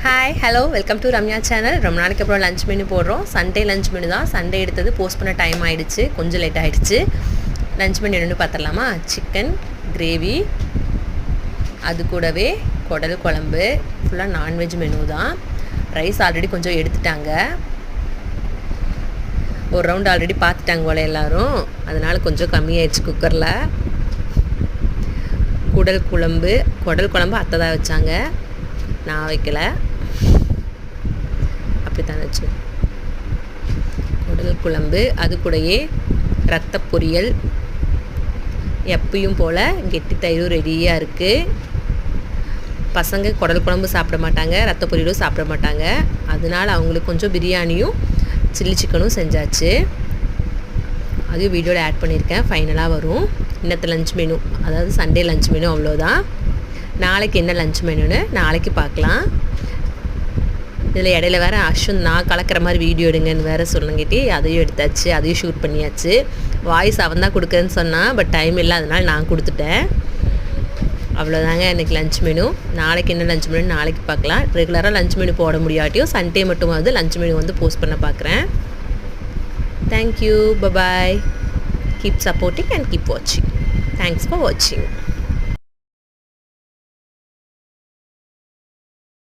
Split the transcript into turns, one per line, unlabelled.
Hi hello welcome to Ramya channel. ரொம்ப நாளைக்கு அப்புறம் லஞ்ச் மெனு போடுறோம். சண்டே லஞ்ச் மெனு தான். சண்டே எடுத்தது போஸ்ட் பண்ண டைம் ஆகிடுச்சு, கொஞ்சம் லேட் ஆகிடுச்சு. லஞ்ச் மெனு என்னென்னு பார்த்துடலாமா? சிக்கன் கிரேவி, அது கூடவே குடல் குழம்பு, ஃபுல்லாக நான்வெஜ் மெனு தான். ரைஸ் ஆல்ரெடி கொஞ்சம் எடுத்துட்டாங்க, ஒரு ரவுண்ட் ஆல்ரெடி பார்த்துட்டாங்க போல எல்லோரும், அதனால் கொஞ்சம் கம்மியாயிடுச்சு குக்கரில். குடல் குழம்பு அத்தை தான் வச்சாங்க, நான் வைக்கல. அப்படித்தான் வச்சு குடல் குழம்பு, அது கூடயே ரத்த பொரியல், எப்பயும் போல் கெட்டி தயிரும் ரெடியாக இருக்குது. பசங்க குடல் குழம்பு சாப்பிட மாட்டாங்க, ரத்த பொரியலும் சாப்பிட மாட்டாங்க, அதனால் அவங்களுக்கு கொஞ்சம் பிரியாணியும் சில்லி சிக்கனும் செஞ்சாச்சு. அதையும் வீடியோவில் ஆட் பண்ணியிருக்கேன், ஃபைனலாக வரும். இன்னத்து லஞ்ச் மெனு, அதாவது சண்டே லஞ்ச் மெனு அவ்வளோதான். நாளைக்கு என்ன லஞ்ச் மெனுன்னு நாளைக்கு பார்க்கலாம். இதில் இடையில வேறு நான் கலக்கிற மாதிரி வீடியோ எடுங்கன்னு வேறு சொல்லுங்கிட்டே அதையும் எடுத்தாச்சு, அதையும் ஷூட் பண்ணியாச்சு. வாய்ஸ் அவன் தான் கொடுக்குறேன்னு சொன்னான், பட் டைம் இல்லை, அதனால் நான் கொடுத்துட்டேன். அவ்வளோதாங்க இன்றைக்கி லஞ்ச் மெனு. நாளைக்கு என்ன லஞ்ச் மெனு நாளைக்கு பார்க்கலாம். ரெகுலராக லஞ்ச் மெனு போட முடியாட்டியும் சண்டே மட்டும் வந்து லஞ்ச் மெனு வந்து போஸ்ட் பண்ண பார்க்குறேன். Thank you, bye bye. Keep supporting and keep வாட்சிங். தேங்க்ஸ் ஃபார் வாட்சிங்.